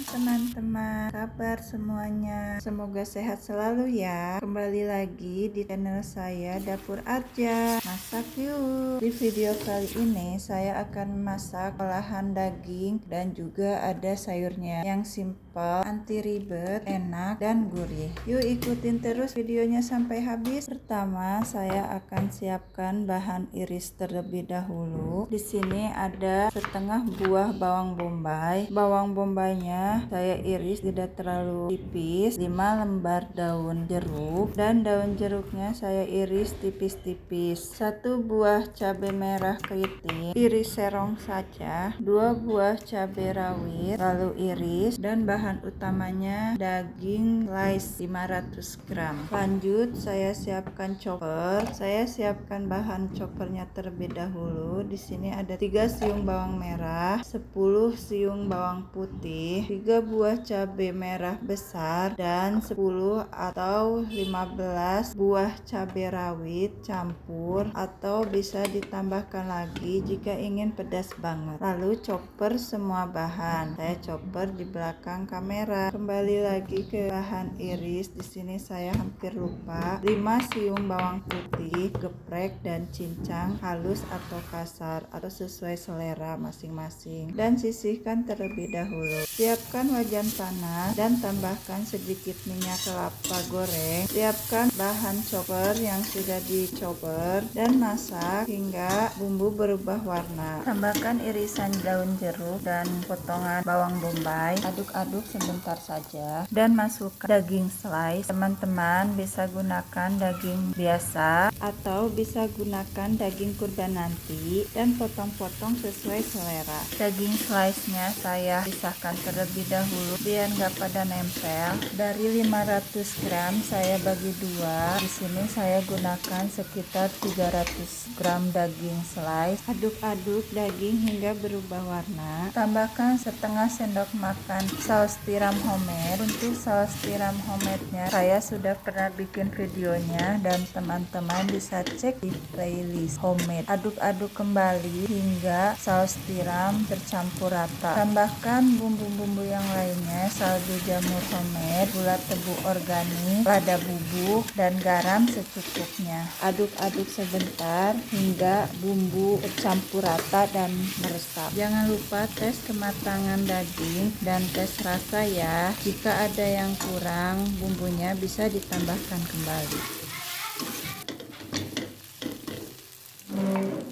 teman-teman, kabar semuanya? Semoga sehat selalu ya. Kembali lagi di channel saya Dapur Arja. Masak yuk. Di video kali ini saya akan memasak olahan daging dan juga ada sayurnya yang simpel, anti ribet, enak dan gurih. Yuk ikutin terus videonya sampai habis. Pertama, saya akan siapkan bahan iris terlebih dahulu. Di sini ada setengah buah bawang bombay. Bawang bombaynya saya iris tidak terlalu tipis. 5 lembar daun jeruk dan daun jeruknya saya iris tipis-tipis. 1 buah cabai merah keriting, iris serong saja. 2 buah cabai rawit lalu iris, dan bahan utamanya daging slice 500 gram. Lanjut saya siapkan chopper. Saya siapkan bahan choppernya terlebih dahulu. Di sini ada 3 siung bawang merah, 10 siung bawang putih, 3 buah cabai merah besar, dan 10 atau 15 buah cabai rawit campur, atau bisa ditambahkan lagi jika ingin pedas banget. Lalu chopper semua bahan. Saya chopper di belakang kamera. Kembali lagi ke bahan iris. Di sini saya hampir lupa. 5 siung bawang putih, geprek dan cincang halus atau kasar atau sesuai selera masing-masing, dan sisihkan terlebih dahulu. Siapkan wajan panas dan tambahkan sedikit minyak kelapa goreng. Siapkan bahan chopper yang sudah dichopper dan masak hingga bumbu berubah warna. Tambahkan irisan daun jeruk dan potongan bawang bombay. Aduk-aduk sebentar saja dan masukkan daging slice. Teman-teman bisa gunakan daging biasa atau bisa gunakan daging kurban nanti dan potong-potong sesuai selera. Daging slice-nya saya pisahkan terlebih dahulu biar nggak pada nempel. Dari 500 gram saya bagi 2. Di sini saya gunakan sekitar 300 gram daging slice. Aduk-aduk daging hingga berubah warna. Tambahkan setengah sendok makan saus tiram homemade. Untuk saus tiram homemade-nya saya sudah pernah bikin videonya dan teman-teman bisa cek di playlist homemade. Aduk-aduk kembali hingga saus tiram tercampur rata. Tambahkan bumbu-bumbu yang lainnya, kaldu jamur homemade, gula tebu organik, lada bubuk, dan garam secukupnya. Aduk-aduk sebentar hingga bumbu tercampur rata dan meresap. Jangan lupa tes kematangan daging dan tes rasa ya. Jika ada yang kurang bumbunya bisa ditambahkan kembali.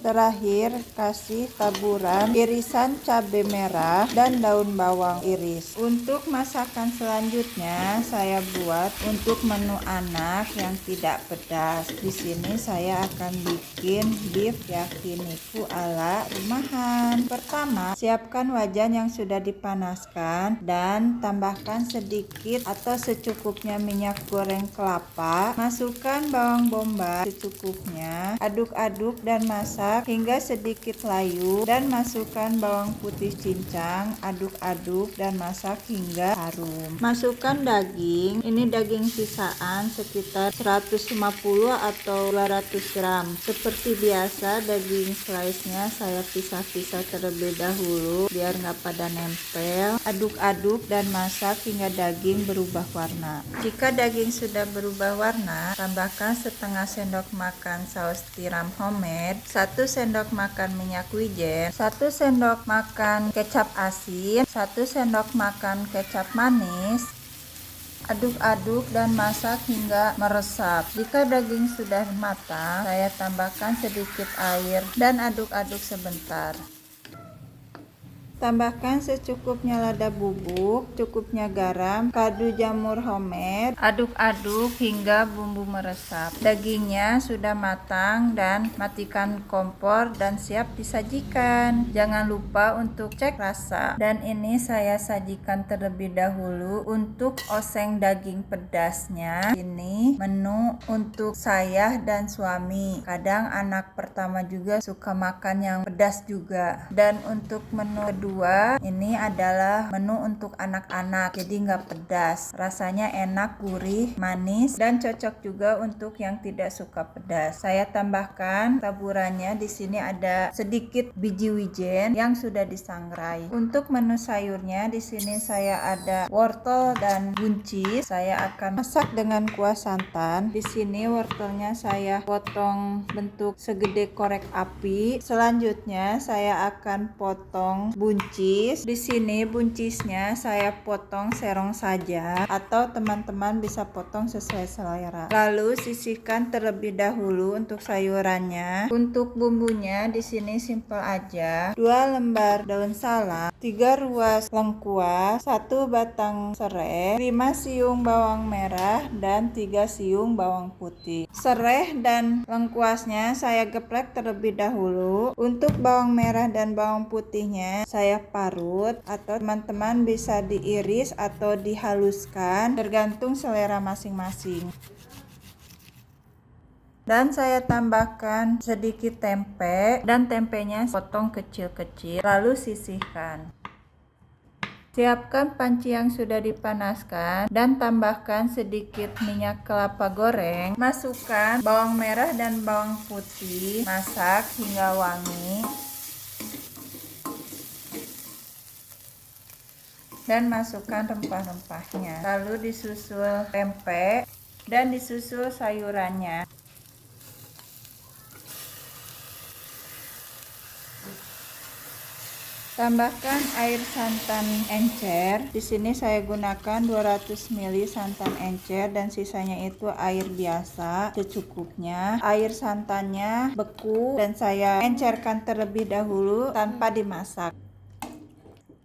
Terakhir, kasih taburan irisan cabai merah dan daun bawang iris. Untuk masakan selanjutnya, saya buat untuk menu anak yang tidak pedas. Di sini saya akan bikin beef yakiniku ala rumahan. Pertama, siapkan wajan yang sudah dipanaskan dan tambahkan sedikit atau secukupnya minyak goreng kelapa. Masukkan bawang bombay secukupnya. Aduk-aduk dan masak hingga sedikit layu dan masukkan bawang putih cincang. Aduk-aduk dan masak hingga harum. Masukkan daging. Ini daging sisaan sekitar 150 atau 200 gram. Seperti biasa daging slice-nya saya pisah-pisah terlebih dahulu biar nggak pada nempel. Aduk-aduk dan masak hingga daging berubah warna. Jika daging sudah berubah warna, tambahkan setengah sendok makan saus tiram homemade, 1 sendok makan minyak wijen, 1 sendok makan kecap asin, 1 sendok makan kecap manis. Aduk-aduk dan masak hingga meresap. Jika daging sudah matang, saya tambahkan sedikit air dan aduk-aduk sebentar. Tambahkan secukupnya lada bubuk, cukupnya garam, kaldu jamur homemade. Aduk-aduk hingga bumbu meresap. Dagingnya sudah matang dan matikan kompor dan siap disajikan. Jangan lupa untuk cek rasa. Dan ini saya sajikan terlebih dahulu untuk oseng daging pedasnya. Ini menu untuk saya dan suami. Kadang anak pertama juga suka makan yang pedas juga. Dan untuk menu kedua kedua, ini adalah menu untuk anak-anak, jadi nggak pedas. Rasanya enak, gurih, manis, dan cocok juga untuk yang tidak suka pedas. Saya tambahkan taburannya. Di sini ada sedikit biji wijen yang sudah disangrai. Untuk menu sayurnya, di sini saya ada wortel dan buncis. Saya akan masak dengan kuah santan. Di sini wortelnya saya potong bentuk segede korek api. Selanjutnya saya akan potong buncis. Di sini buncisnya saya potong serong saja atau teman-teman bisa potong sesuai selera. Lalu sisihkan terlebih dahulu untuk sayurannya. Untuk bumbunya di sini simple aja. 2 lembar daun salam, 3 ruas lengkuas, 1 batang serai, 5 siung bawang merah dan 3 siung bawang putih. Serai dan lengkuasnya saya geprek terlebih dahulu. Untuk bawang merah dan bawang putihnya saya parut atau teman-teman bisa diiris atau dihaluskan tergantung selera masing-masing. Dan saya tambahkan sedikit tempe dan tempenya potong kecil-kecil lalu sisihkan. Siapkan panci yang sudah dipanaskan dan tambahkan sedikit minyak kelapa goreng. Masukkan bawang merah dan bawang putih, masak hingga wangi. Dan masukkan rempah-rempahnya. Lalu disusul tempe dan disusul sayurannya. Tambahkan air santan encer. Di sini saya gunakan 200 ml santan encer dan sisanya itu air biasa secukupnya. Air santannya beku dan saya encerkan terlebih dahulu tanpa dimasak.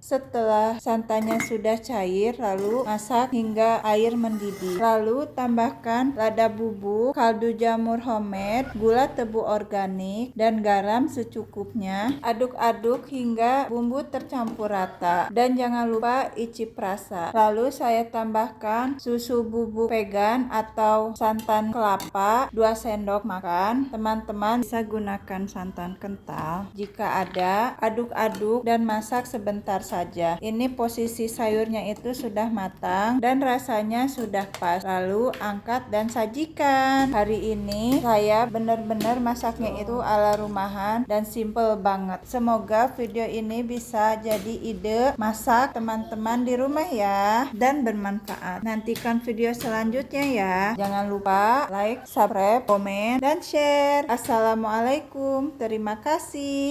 Setelah santannya sudah cair, lalu masak hingga air mendidih. Lalu tambahkan lada bubuk, kaldu jamur homemade, gula tebu organik, dan garam secukupnya. Aduk-aduk hingga bumbu tercampur rata. Dan jangan lupa icip rasa. Lalu saya tambahkan susu bubuk vegan atau santan kelapa 2 sendok makan. Teman-teman bisa gunakan santan kental jika ada. Aduk-aduk dan masak sebentar saja. Ini posisi sayurnya itu sudah matang dan rasanya sudah pas. Lalu angkat dan sajikan. Hari ini saya benar-benar masaknya itu ala rumahan dan simple banget. Semoga video ini bisa jadi ide masak teman-teman di rumah ya dan bermanfaat. Nantikan video selanjutnya ya. Jangan lupa like, subscribe, komen, dan share. Assalamualaikum. Terima kasih.